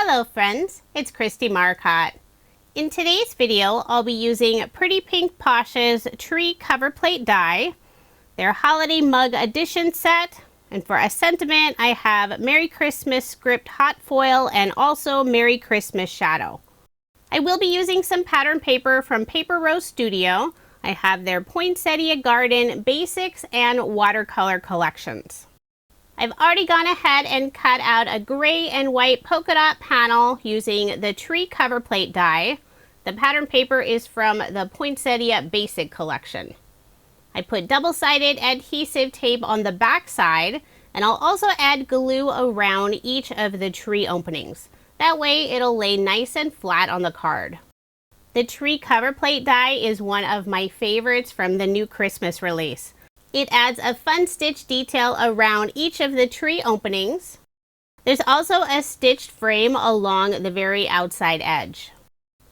Hello friends, it's Kristie Marcotte. In today's video, I'll be using Pretty Pink Posh's Tree Cover Plate die, their Holiday Mug Edition set, and for a sentiment I have Merry Christmas script hot foil and also Merry Christmas shadow. I will be using some pattern paper from Paper Rose Studio. I have their Poinsettia Garden Basics and Watercolor collections. I've already gone ahead and cut out a gray and white polka dot panel using the Tree Cover Plate die. The pattern paper is from the Poinsettia Basic collection. I put double-sided adhesive tape on the back side, and I'll also add glue around each of the tree openings. That way it'll lay nice and flat on the card. The Tree Cover Plate die is one of my favorites from the new Christmas release. It adds a fun stitch detail around each of the tree openings. There's also a stitched frame along the very outside edge.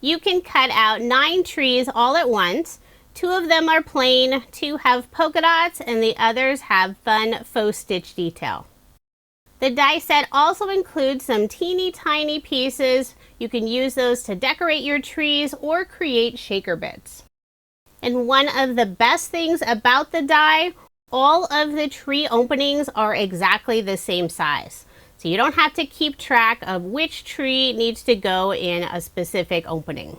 You can cut out 9 trees all at once. 2 of them are plain, 2 have polka dots, and the others have fun faux stitch detail. The die set also includes some teeny tiny pieces. You can use those to decorate your trees or create shaker bits. And one of the best things about the die, all of the tree openings are exactly the same size. So you don't have to keep track of which tree needs to go in a specific opening.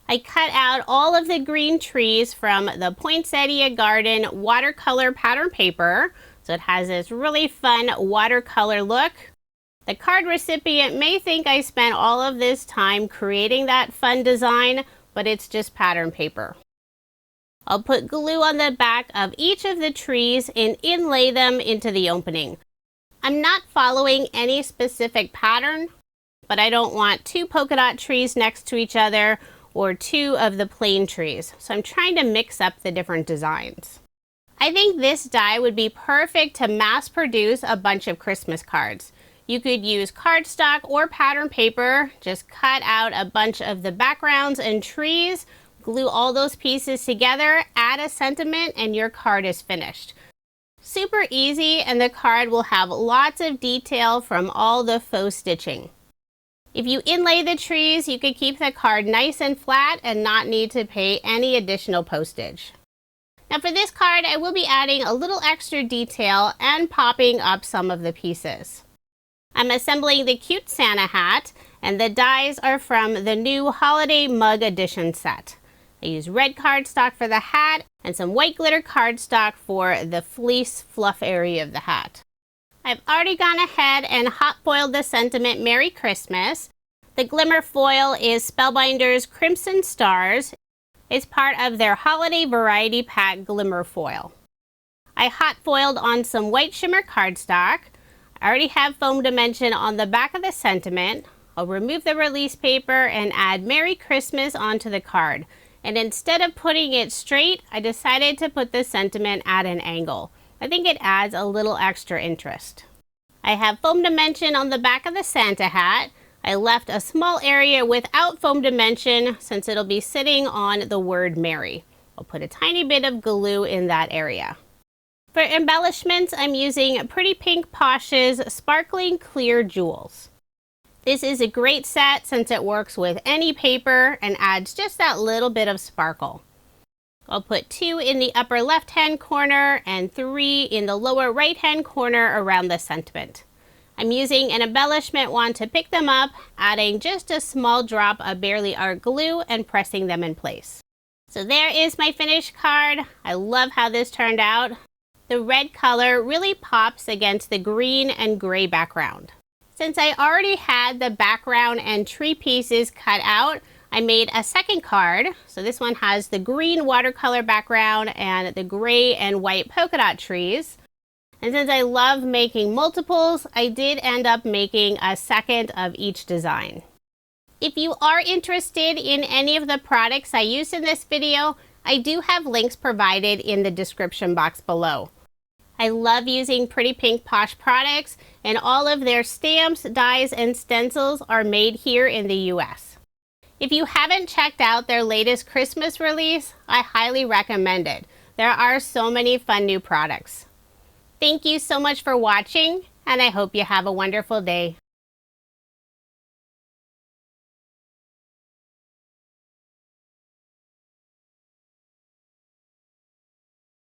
I cut out all of the green trees from the Poinsettia Garden watercolor pattern paper. So it has this really fun watercolor look. The card recipient may think I spent all of this time creating that fun design, but it's just pattern paper. I'll put glue on the back of each of the trees and inlay them into the opening. I'm not following any specific pattern, but I don't want 2 polka dot trees next to each other or 2 of the plain trees. So I'm trying to mix up the different designs. I think this die would be perfect to mass produce a bunch of Christmas cards. You could use cardstock or pattern paper, just cut out a bunch of the backgrounds and trees, glue all those pieces together, add a sentiment, and your card is finished. Super easy, and the card will have lots of detail from all the faux stitching. If you inlay the trees, you can keep the card nice and flat and not need to pay any additional postage. Now for this card, I will be adding a little extra detail and popping up some of the pieces. I'm assembling the cute Santa hat, and the dies are from the new Holiday Mug Edition set. I use red cardstock for the hat and some white glitter cardstock for the fleece fluff area of the hat. I've already gone ahead and hot foiled the sentiment Merry Christmas. The Glimmer foil is Spellbinder's Crimson Stars. It's part of their Holiday Variety Pack Glimmer foil. I hot foiled on some white shimmer cardstock. I already have foam dimension on the back of the sentiment. I'll remove the release paper and add Merry Christmas onto the card. And instead of putting it straight, I decided to put the sentiment at an angle. I think it adds a little extra interest. I have foam dimension on the back of the Santa hat. I left a small area without foam dimension since it'll be sitting on the word Merry. I'll put a tiny bit of glue in that area. For embellishments, I'm using Pretty Pink Posh's Sparkling Clear Jewels. This is a great set since it works with any paper and adds just that little bit of sparkle. I'll put 2 in the upper left-hand corner and 3 in the lower right-hand corner around the sentiment. I'm using an embellishment wand to pick them up, adding just a small drop of Barely Art glue and pressing them in place. So there is my finished card. I love how this turned out. The red color really pops against the green and gray background. Since I already had the background and tree pieces cut out, I made a second card. So this one has the green watercolor background and the gray and white polka dot trees. And since I love making multiples, I did end up making a second of each design. If you are interested in any of the products I used in this video, I do have links provided in the description box below. I love using Pretty Pink Posh products, and all of their stamps, dies, and stencils are made here in the US. If you haven't checked out their latest Christmas release, I highly recommend it. There are so many fun new products. Thank you so much for watching, and I hope you have a wonderful day.